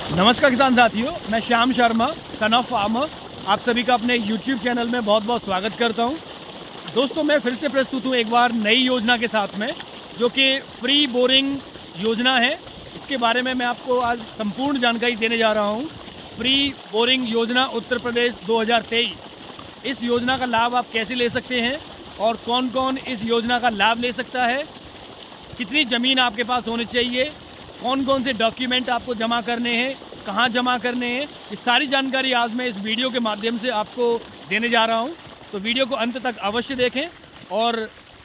नमस्कार किसान साथियों, मैं Shyam Sharma son of farmer आप सभी का अपने YouTube चैनल में बहुत बहुत स्वागत करता हूं। दोस्तों, मैं फिर से प्रस्तुत हूं एक बार नई योजना के साथ में, जो कि फ्री बोरिंग योजना है। इसके बारे में मैं आपको आज संपूर्ण जानकारी देने जा रहा हूं। फ्री बोरिंग योजना उत्तर प्रदेश 2023। इस योजना का लाभ आप कैसे ले सकते हैं और कौन कौन इस योजना का लाभ ले सकता है, कितनी ज़मीन आपके पास होनी चाहिए, कौन कौन से डॉक्यूमेंट आपको जमा करने हैं, कहाँ जमा करने हैं, ये सारी जानकारी आज मैं इस वीडियो के माध्यम से आपको देने जा रहा हूँ। तो वीडियो को अंत तक अवश्य देखें और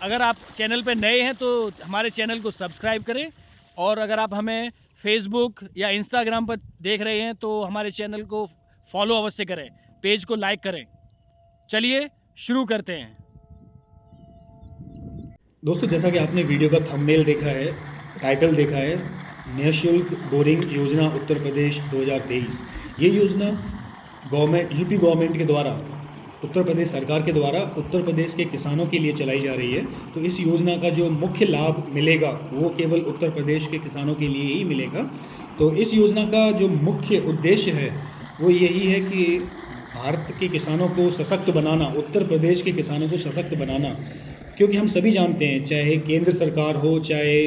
अगर आप चैनल पर नए हैं तो हमारे चैनल को सब्सक्राइब करें, और अगर आप हमें फेसबुक या इंस्टाग्राम पर देख रहे हैं तो हमारे चैनल को फॉलो अवश्य करें, पेज को लाइक करें। चलिए शुरू करते हैं। दोस्तों, जैसा कि आपने वीडियो का थंबनेल देखा है, टाइटल देखा है, निःशुल्क बोरिंग योजना उत्तर प्रदेश 2023। ये योजना यूपी गवर्नमेंट के द्वारा, उत्तर प्रदेश सरकार के द्वारा उत्तर प्रदेश के किसानों के लिए चलाई जा रही है। तो इस योजना का जो मुख्य लाभ मिलेगा वो केवल उत्तर प्रदेश के किसानों के लिए ही मिलेगा। तो इस योजना का जो मुख्य उद्देश्य है वो यही है कि भारत के किसानों को सशक्त बनाना, उत्तर प्रदेश के किसानों को सशक्त बनाना। क्योंकि हम सभी जानते हैं, चाहे केंद्र सरकार हो चाहे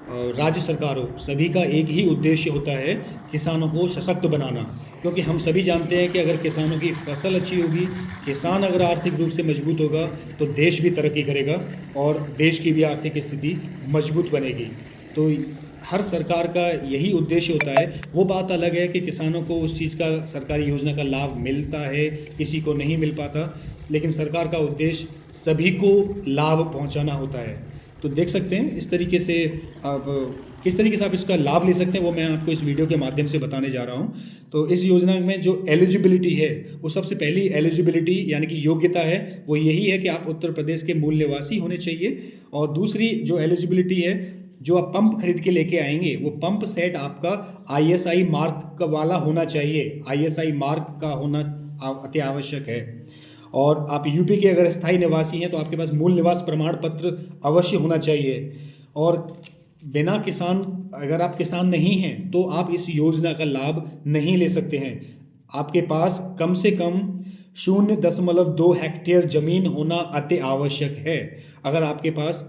राज्य सरकार हो, सभी का एक ही उद्देश्य होता है, किसानों को सशक्त बनाना। क्योंकि हम सभी जानते हैं कि अगर किसानों की फसल अच्छी होगी, किसान अगर आर्थिक रूप से मजबूत होगा तो देश भी तरक्की करेगा और देश की भी आर्थिक स्थिति मजबूत बनेगी। तो हर सरकार का यही उद्देश्य होता है। वो बात अलग है कि किसानों को उस चीज़ का, सरकारी योजना का लाभ मिलता है, किसी को नहीं मिल पाता, लेकिन सरकार का उद्देश्य सभी को लाभ पहुंचाना होता है। तो देख सकते हैं इस तरीके से आप किस तरीके से आप इसका लाभ ले सकते हैं, वो मैं आपको इस वीडियो के माध्यम से बताने जा रहा हूं। तो इस योजना में जो एलिजिबिलिटी है, वो सबसे पहली एलिजिबिलिटी यानी कि योग्यता है वो यही है कि आप उत्तर प्रदेश के मूल निवासी होने चाहिए। और दूसरी जो एलिजिबिलिटी है, जो आप पंप खरीद के लेके आएंगे वो पंप सेट आपका ISI मार्क वाला होना चाहिए। ISI मार्क का होना अति आवश्यक है। और आप यूपी के अगर स्थायी निवासी हैं तो आपके पास मूल निवास प्रमाण पत्र अवश्य होना चाहिए। और बिना किसान, अगर आप किसान नहीं हैं तो आप इस योजना का लाभ नहीं ले सकते हैं। आपके पास कम से कम 0.2 हेक्टेयर ज़मीन होना अति आवश्यक है। अगर आपके पास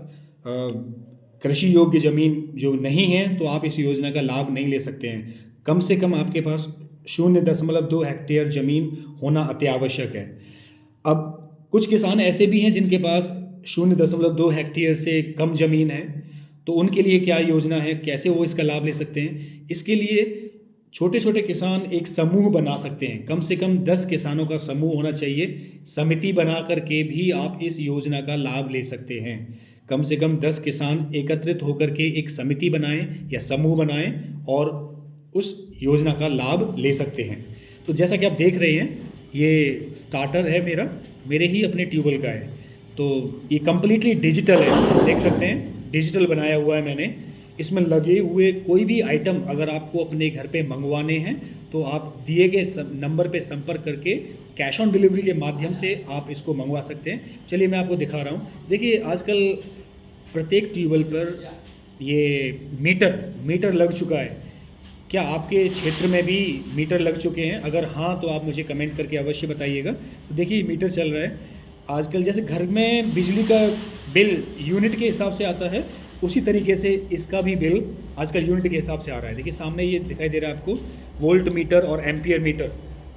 कृषि योग्य ज़मीन जो नहीं है तो आप इस योजना का लाभ नहीं ले सकते हैं। कम से कम आपके पास 0.2 हेक्टेयर ज़मीन होना अति आवश्यक है। अब कुछ किसान ऐसे भी हैं जिनके पास 0.2 हेक्टेयर से कम ज़मीन है, तो उनके लिए क्या योजना है, कैसे वो इसका लाभ ले सकते हैं? इसके लिए छोटे छोटे किसान एक समूह बना सकते हैं। कम से कम 10 किसानों का समूह होना चाहिए। समिति बना करके भी आप इस योजना का लाभ ले सकते हैं। कम से कम 10 किसान एकत्रित होकर के एक समिति बनाएं या समूह बनाएं और उस योजना का लाभ ले सकते हैं। तो जैसा कि आप देख रहे हैं, ये स्टार्टर है मेरे ही अपने ट्यूबवेल का है। तो ये कम्प्लीटली डिजिटल है, देख सकते हैं, डिजिटल बनाया हुआ है मैंने। इसमें लगे हुए कोई भी आइटम अगर आपको अपने घर पे मंगवाने हैं तो आप दिए गए नंबर पे संपर्क करके कैश ऑन डिलीवरी के माध्यम से आप इसको मंगवा सकते हैं। चलिए मैं आपको दिखा रहा हूँ। देखिए, आजकल प्रत्येक ट्यूबवेल पर ये मीटर लग चुका है। क्या आपके क्षेत्र में भी मीटर लग चुके हैं? अगर हाँ तो आप मुझे कमेंट करके अवश्य बताइएगा। तो देखिए, मीटर चल रहा है। आजकल जैसे घर में बिजली का बिल यूनिट के हिसाब से आता है, उसी तरीके से इसका भी बिल आजकल यूनिट के हिसाब से आ रहा है। देखिए, सामने ये दिखाई दे रहा है आपको, वोल्ट मीटर और एम्पियर मीटर।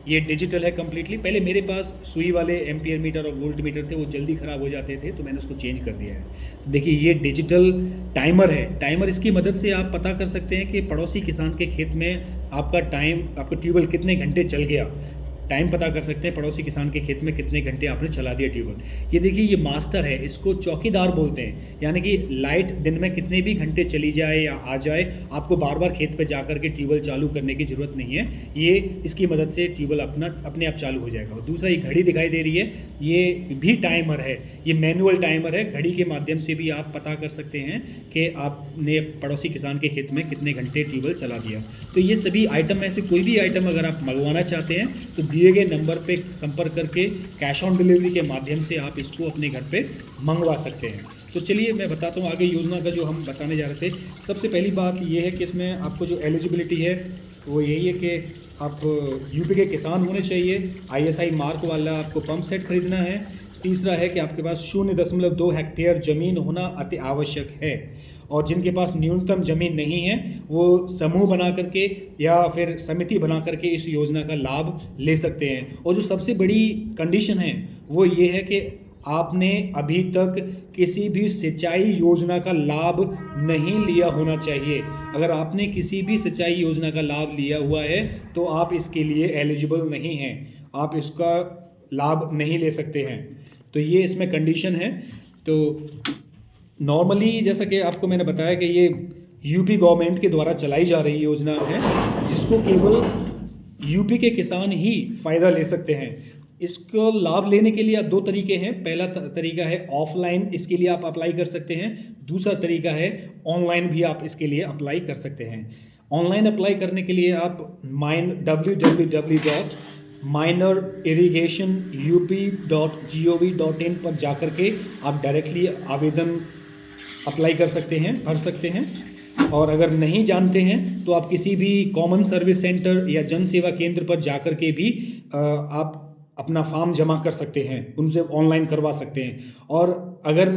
ये डिजिटल है कम्प्लीटली। पहले मेरे पास सुई वाले एम्पियर मीटर और वोल्ट मीटर थे, वो जल्दी ख़राब हो जाते थे, तो मैंने उसको चेंज कर दिया है। तो देखिए, ये डिजिटल टाइमर है। टाइमर, इसकी मदद से आप पता कर सकते हैं कि पड़ोसी किसान के खेत में आपका ट्यूबवेल कितने घंटे चल गया। टाइम पता कर सकते हैं पड़ोसी किसान के खेत में कितने घंटे आपने चला दिया ट्यूबवेल। ये देखिए, ये मास्टर है, इसको चौकीदार बोलते हैं। यानी कि लाइट दिन में कितने भी घंटे चली जाए या आ जाए, आपको बार बार खेत पे जा कर के ट्यूबवेल चालू करने की ज़रूरत नहीं है। ये इसकी मदद से ट्यूबवेल अपने आप चालू हो जाएगा। और दूसरा, ये घड़ी दिखाई दे रही है, ये भी टाइमर है। ये मैनुअल टाइमर है। घड़ी के माध्यम से भी आप पता कर सकते हैं कि आपने पड़ोसी किसान के खेत में कितने घंटे ट्यूबवेल चला दिया। तो ये सभी आइटम में से कोई भी आइटम अगर आप मंगवाना चाहते हैं तो दिए गए नंबर पे संपर्क करके कैश ऑन डिलीवरी के माध्यम से आप इसको अपने घर पे मंगवा सकते हैं। तो चलिए मैं बताता हूँ आगे योजना का जो हम बताने जा रहे थे। सबसे पहली बात ये है कि इसमें आपको जो एलिजिबिलिटी है वो यही है कि आप यूपी के किसान होने चाहिए, ISI मार्क वाला आपको पंप सेट खरीदना है। तीसरा है कि आपके पास 0.2 हेक्टेयर ज़मीन होना अति आवश्यक है, और जिनके पास न्यूनतम ज़मीन नहीं है वो समूह बना करके या फिर समिति बना करके इस योजना का लाभ ले सकते हैं। और जो सबसे बड़ी कंडीशन है वो ये है कि आपने अभी तक किसी भी सिंचाई योजना का लाभ नहीं लिया होना चाहिए। अगर आपने किसी भी सिंचाई योजना का लाभ लिया हुआ है तो आप इसके लिए एलिजिबल नहीं हैं, आप इसका लाभ नहीं ले सकते हैं। तो ये इसमें कंडीशन है। तो नॉर्मली जैसा कि आपको मैंने बताया कि ये यूपी गवर्नमेंट के द्वारा चलाई जा रही योजना है, जिसको केवल यूपी के किसान ही फ़ायदा ले सकते हैं। इसको लाभ लेने के लिए आप 2 तरीके हैं। पहला तरीका है ऑफलाइन, इसके लिए आप अप्लाई कर सकते हैं। दूसरा तरीका है ऑनलाइन भी आप इसके लिए अप्लाई कर सकते हैं। ऑनलाइन अप्लाई करने के लिए आप www.minerirrigationup.gov.in पर जाकर के आप डायरेक्टली आवेदन अप्लाई कर सकते हैं, भर सकते हैं। और अगर नहीं जानते हैं तो आप किसी भी कॉमन सर्विस सेंटर या जन सेवा केंद्र पर जाकर के भी आप अपना फॉर्म जमा कर सकते हैं, उनसे ऑनलाइन करवा सकते हैं। और अगर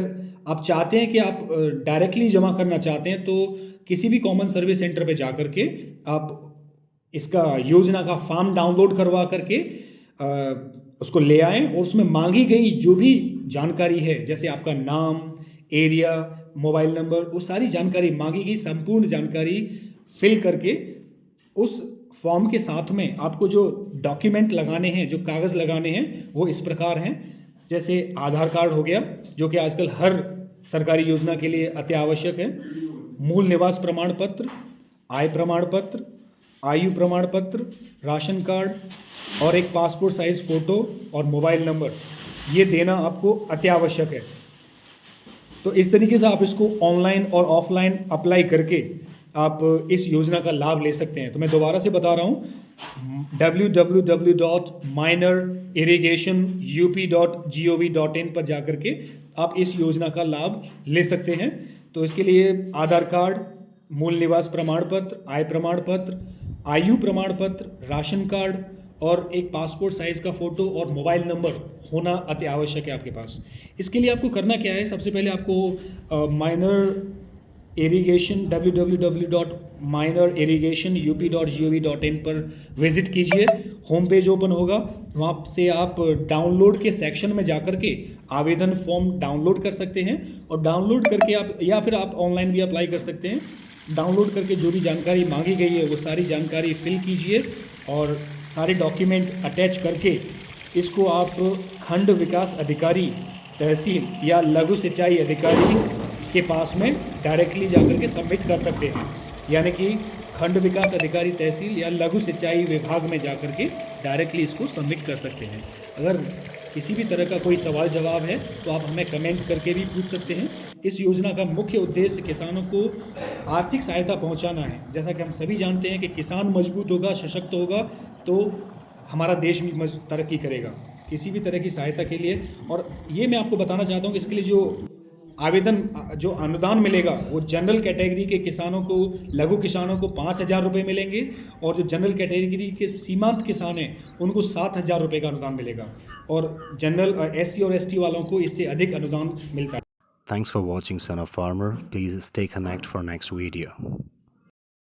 आप चाहते हैं कि आप डायरेक्टली जमा करना चाहते हैं तो किसी भी कॉमन सर्विस सेंटर पे जाकर के आप इसका योजना का फॉर्म डाउनलोड करवा करके उसको ले आएँ, और उसमें मांगी गई जो भी जानकारी है, जैसे आपका नाम, एरिया, मोबाइल नंबर, वो सारी जानकारी, मांगी गई संपूर्ण जानकारी फिल करके उस फॉर्म के साथ में आपको जो डॉक्यूमेंट लगाने हैं, जो कागज़ लगाने हैं, वो इस प्रकार हैं। जैसे आधार कार्ड हो गया, जो कि आजकल हर सरकारी योजना के लिए अति आवश्यक है। मूल निवास प्रमाण पत्र, आय प्रमाण पत्र, आयु प्रमाण पत्र, राशन कार्ड और एक पासपोर्ट साइज़ फ़ोटो और मोबाइल नंबर, ये देना आपको अति आवश्यक है। तो इस तरीके से आप इसको ऑनलाइन और ऑफलाइन अप्लाई करके आप इस योजना का लाभ ले सकते हैं। तो मैं दोबारा से बता रहा हूँ, www.minerirrigationup.gov.in पर जाकर के आप इस योजना का लाभ ले सकते हैं। तो इसके लिए आधार कार्ड, मूल निवास प्रमाण पत्र, आय प्रमाण पत्र, आयु प्रमाण पत्र, राशन कार्ड और एक पासपोर्ट साइज़ का फ़ोटो और मोबाइल नंबर होना अति आवश्यक है आपके पास। इसके लिए आपको करना क्या है, सबसे पहले आपको माइनर इरिगेशन www.minerirrigationup.gov.in पर विज़िट कीजिए। होम पेज ओपन होगा, वहाँ से आप डाउनलोड के सेक्शन में जाकर के आवेदन फॉर्म डाउनलोड कर सकते हैं, और डाउनलोड करके आप, या फिर आप ऑनलाइन भी अप्लाई कर सकते हैं। डाउनलोड करके जो भी जानकारी मांगी गई है वो सारी जानकारी फिल कीजिए और सारे डॉक्यूमेंट अटैच करके इसको आप खंड विकास अधिकारी, तहसील या लघु सिंचाई अधिकारी के पास में डायरेक्टली जाकर के सबमिट कर सकते हैं। यानी कि खंड विकास अधिकारी, तहसील या लघु सिंचाई विभाग में जाकर के डायरेक्टली इसको सबमिट कर सकते हैं। अगर किसी भी तरह का कोई सवाल जवाब है तो आप हमें कमेंट करके भी पूछ सकते हैं। इस योजना का मुख्य उद्देश्य किसानों को आर्थिक सहायता पहुंचाना है। जैसा कि हम सभी जानते हैं कि किसान मजबूत होगा, सशक्त होगा तो हमारा देश भी तरक्की करेगा। किसी भी तरह की सहायता के लिए, और ये मैं आपको बताना चाहता हूँ कि इसके लिए जो अनुदान मिलेगा वो जनरल कैटेगरी के किसानों को, लघु किसानों को 5,000 रुपये मिलेंगे, और जो जनरल कैटेगरी के सीमांत किसान हैं उनको 7,000 रुपये का अनुदान मिलेगा, और जनरल SC और ST वालों को इससे अधिक अनुदान मिलता है। Thanks for watching Son of Farmer. Please stay connected for next video.